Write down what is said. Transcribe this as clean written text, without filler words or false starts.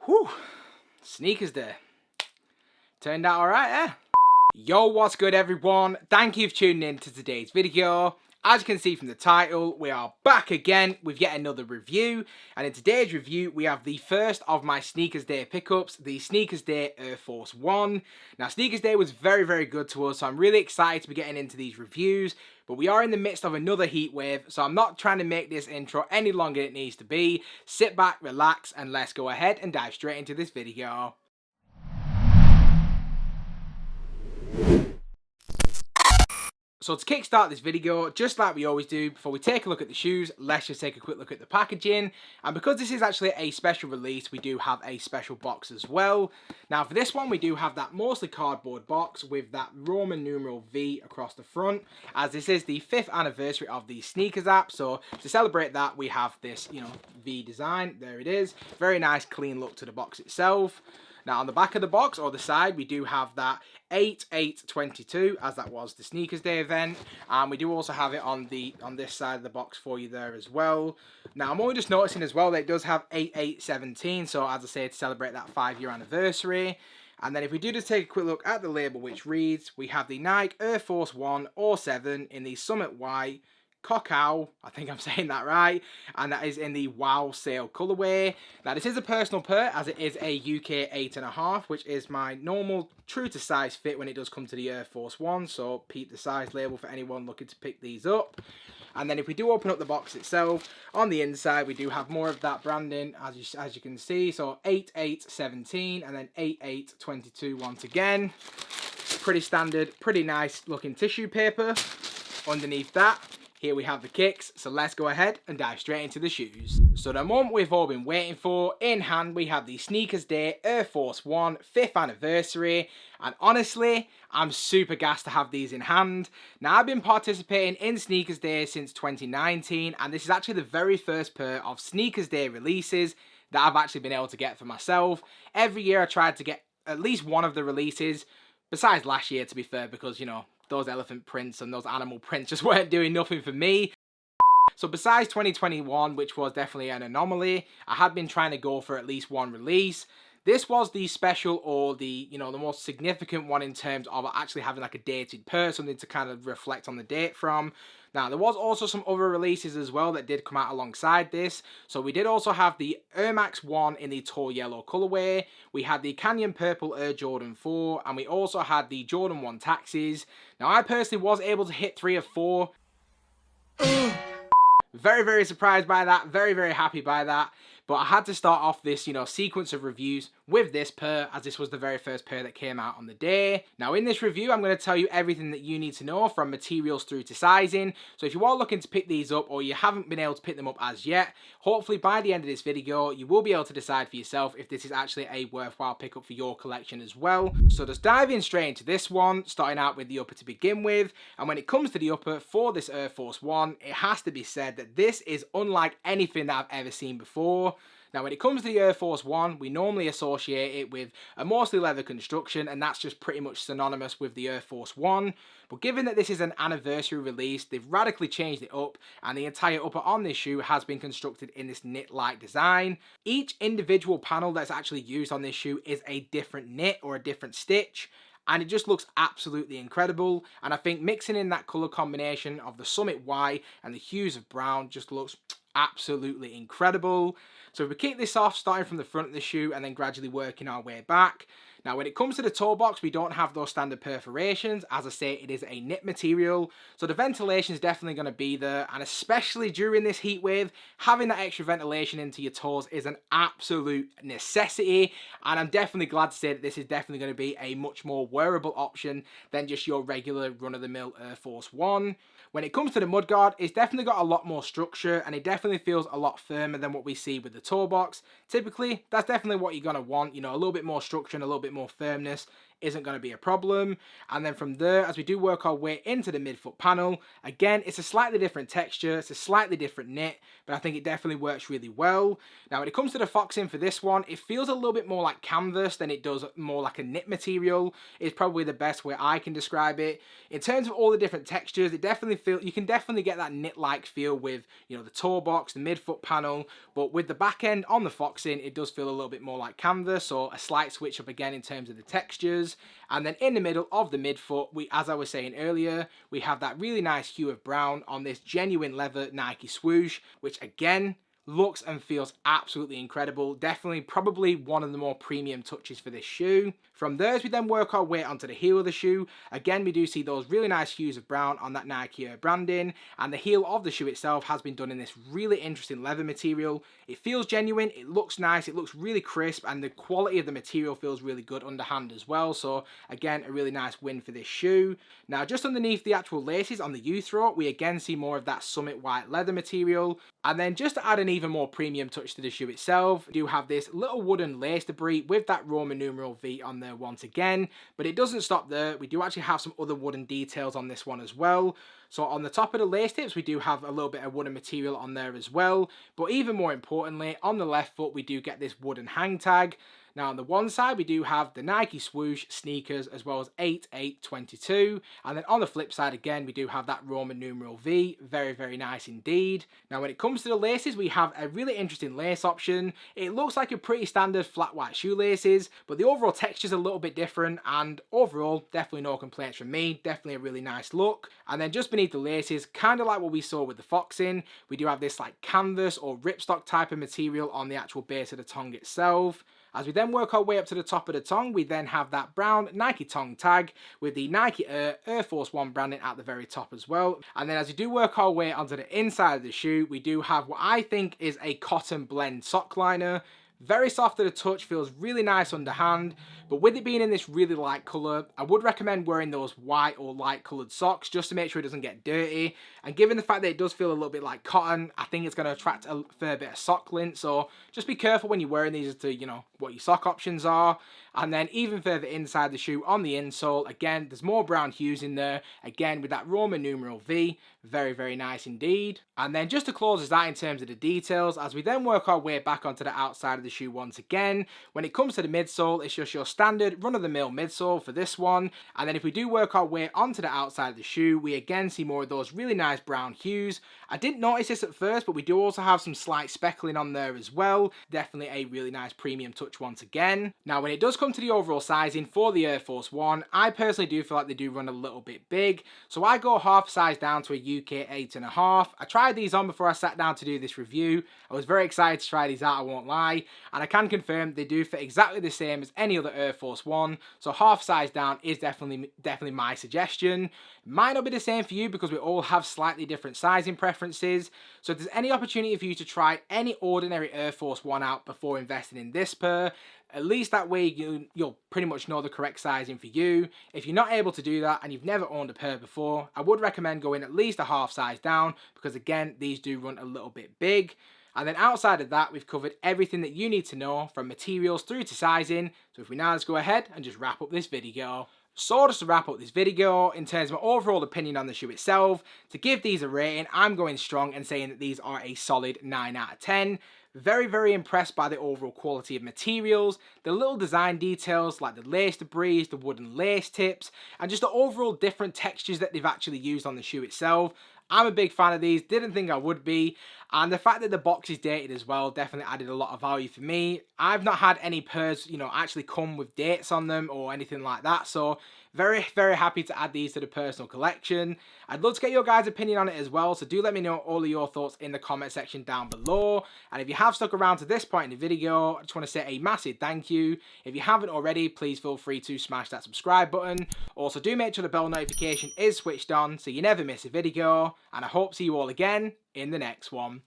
Whew, sneakers day. Turned out alright, eh? Yo, what's good everyone? Thank you for tuning in to today's video. As you can see from the title, we are back again with yet another review. And in today's review, we have the first of my Sneakers Day pickups, the Sneakers Day Air Force 1. Now, Sneakers Day was very, very good to us, so I'm really excited to be getting into these reviews. But we are in the midst of another heat wave, so I'm not trying to make this intro any longer than it needs to be. Sit back, relax, and let's go ahead and dive straight into this video. So to kickstart this video, just like we always do, before we take a look at the shoes, let's just take a quick look at the packaging. And because this is actually a special release, we do have a special box as well. Now for this one, we do have that mostly cardboard box with that Roman numeral V across the front, as this is the 5th anniversary of the Sneakers app. So to celebrate that, we have this, V design. There it is. Very nice, clean look to the box itself. Now on the back of the box, or the side, we do have that 8/8/22, as that was the Sneakers Day event. And we do also have it on this side of the box for you there as well. Now I'm only just noticing as well that it does have 8/8/17, so as I say, to celebrate that 5-year anniversary. And then if we do just take a quick look at the label, which reads, we have the Nike Air Force 1 or 7 in the Summit White Cacao, I think I'm saying that right, and that is in the Wow Sale colorway. Now this is a personal pair, as it is a UK 8.5, which is my normal true to size fit when it does come to the Air Force 1, so peep the size label for anyone looking to pick these up. And then if we do open up the box itself, on the inside we do have more of that branding, as you can see, so 8/8/17 and then 8/8/22 once again. Pretty standard, pretty nice looking tissue paper. Underneath that, here we have the kicks, so let's go ahead and dive straight into the shoes. So the moment we've all been waiting for, in hand we have the Sneakers Day Air Force 1 5th anniversary, and honestly, I'm super gassed to have these in hand. Now I've been participating in Sneakers Day since 2019, and this is actually the very first pair of Sneakers Day releases that I've actually been able to get for myself. Every year I tried to get at least one of the releases, besides last year to be fair, because those elephant prints and those animal prints just weren't doing nothing for me. So besides 2021, which was definitely an anomaly, I had been trying to go for at least one release. This was the special, or the most significant one in terms of actually having like a dated pair, something to kind of reflect on the date from. Now, there was also some other releases as well that did come out alongside this. So we did also have the Air Max 1 in the Tall Yellow colorway. We had the Canyon Purple Air Jordan 4. And we also had the Jordan 1 Taxis. Now, I personally was able to hit 3 of 4. Very, very surprised by that. Very, very happy by that. But I had to start off this, sequence of reviews with this pair, as this was the very first pair that came out on the day. Now in this review, I'm going to tell you everything that you need to know, from materials through to sizing. So if you are looking to pick these up, or you haven't been able to pick them up as yet, hopefully by the end of this video, you will be able to decide for yourself if this is actually a worthwhile pickup for your collection as well. So just diving straight into this one, starting out with the upper to begin with. And when it comes to the upper for this Air Force 1, it has to be said that this is unlike anything that I've ever seen before. Now when it comes to the Air Force 1, we normally associate it with a mostly leather construction, and that's just pretty much synonymous with the Air Force 1. But given that this is an anniversary release, they've radically changed it up, and the entire upper on this shoe has been constructed in this knit-like design. Each individual panel that's actually used on this shoe is a different knit or a different stitch, and it just looks absolutely incredible. And I think mixing in that colour combination of the Summit White and the hues of brown just looks absolutely incredible. So if we kick this off, starting from the front of the shoe and then gradually working our way back. Now when it comes to the toe box, we don't have those standard perforations. As I say, it is a knit material, so the ventilation is definitely going to be there, and especially during this heat wave, having that extra ventilation into your toes is an absolute necessity. And I'm definitely glad to say that this is definitely going to be a much more wearable option than just your regular run-of-the-mill Air Force 1. When it comes to the mudguard, it's definitely got a lot more structure, and it definitely feels a lot firmer than what we see with the toe box. Typically, that's definitely what you're going to want, a little bit more structure and a little bit more firmness isn't going to be a problem. And then from there, as we do work our way into the midfoot panel, again, it's a slightly different texture, it's a slightly different knit, but I think it definitely works really well. Now, when it comes to the foxing for this one, it feels a little bit more like canvas than it does more like a knit material, is probably the best way I can describe it. In terms of all the different textures, it definitely you can definitely get that knit-like feel with, you know, the toe box, the midfoot panel, but with the back end on the foxing, it does feel a little bit more like canvas, or a slight switch up again in terms of the textures. And then in the middle of the midfoot, as I was saying earlier, we have that really nice hue of brown on this genuine leather Nike swoosh, which again, looks and feels absolutely incredible. Definitely probably one of the more premium touches for this shoe. From there, as we then work our way onto the heel of the shoe, again we do see those really nice hues of brown on that Nike Air branding, and the heel of the shoe itself has been done in this really interesting leather material. It feels genuine, it looks nice, it looks really crisp, and the quality of the material feels really good underhand as well. So again, a really nice win for this shoe. Now, just underneath the actual laces on the U-throat, we again see more of that summit white leather material. And then just to add an even more premium touch to the shoe itself, we do have this little wooden lace debris with that Roman numeral V on there once again, but it doesn't stop there. We do actually have some other wooden details on this one as well. So on the top of the lace tips, we do have a little bit of wooden material on there as well, but even more importantly, on the left foot, we do get this wooden hang tag. Now on the one side, we do have the Nike swoosh sneakers as well as 8822. And then on the flip side again, we do have that Roman numeral V. Very, very nice indeed. Now when it comes to the laces, we have a really interesting lace option. It looks like a pretty standard flat white shoelaces, but the overall texture is a little bit different, and overall, definitely no complaints from me. Definitely a really nice look. And then just beneath the laces, kind of like what we saw with the foxing, we do have this like canvas or ripstop type of material on the actual base of the tongue itself. As we then work our way up to the top of the tongue, we then have that brown Nike tongue tag with the Nike Air Force 1 branding at the very top as well. And then as we do work our way onto the inside of the shoe, we do have what I think is a cotton blend sock liner. Very soft to the touch, feels really nice underhand, but with it being in this really light colour, I would recommend wearing those white or light coloured socks just to make sure it doesn't get dirty. And given the fact that it does feel a little bit like cotton, I think it's going to attract a fair bit of sock lint, so just be careful when you're wearing these as to, you know, what your sock options are. And then even further inside the shoe on the insole, again, there's more brown hues in there, again with that Roman numeral V. Very, very nice indeed. And then just to close us out in terms of the details, as we then work our way back onto the outside of the shoe once again, when it comes to the midsole, it's just your standard run-of-the-mill midsole for this one. And then if we do work our way onto the outside of the shoe, we again see more of those really nice brown hues. I didn't notice this at first, but we do also have some slight speckling on there as well. Definitely a really nice premium touch once again. Now, when it does come to the overall sizing for the Air Force 1, I personally do feel like they do run a little bit big. So I go half size down to a UK 8.5. I tried these on before I sat down to do this review. I was very excited to try these out, I won't lie. And I can confirm they do fit exactly the same as any other Air Force 1. So half size down is definitely my suggestion. Might not be the same for you because we all have slightly different sizing preferences. So if there's any opportunity for you to try any ordinary Air Force 1 out before investing in this pair, at least that way you'll pretty much know the correct sizing for you. If you're not able to do that and you've never owned a pair before, I would recommend going at least a half size down because again, these do run a little bit big. And then outside of that, we've covered everything that you need to know from materials through to sizing. So if we now just go ahead and just wrap up this video. So just to wrap up this video, in terms of my overall opinion on the shoe itself, to give these a rating, I'm going strong and saying that these are a solid 9 out of 10. Very, very impressed by the overall quality of materials, the little design details like the lace debris, the wooden lace tips, and just the overall different textures that they've actually used on the shoe itself. I'm a big fan of these, didn't think I would be, and the fact that the box is dated as well definitely added a lot of value for me. I've not had any pairs, you know, actually come with dates on them or anything like that, so very, very happy to add these to the personal collection. I'd love to get your guys' opinion on it as well, so do let me know all of your thoughts in the comment section down below. And if you have stuck around to this point in the video, I just want to say a massive thank you. If you haven't already, please feel free to smash that subscribe button. Also, do make sure the bell notification is switched on so you never miss a video. And I hope to see you all again in the next one.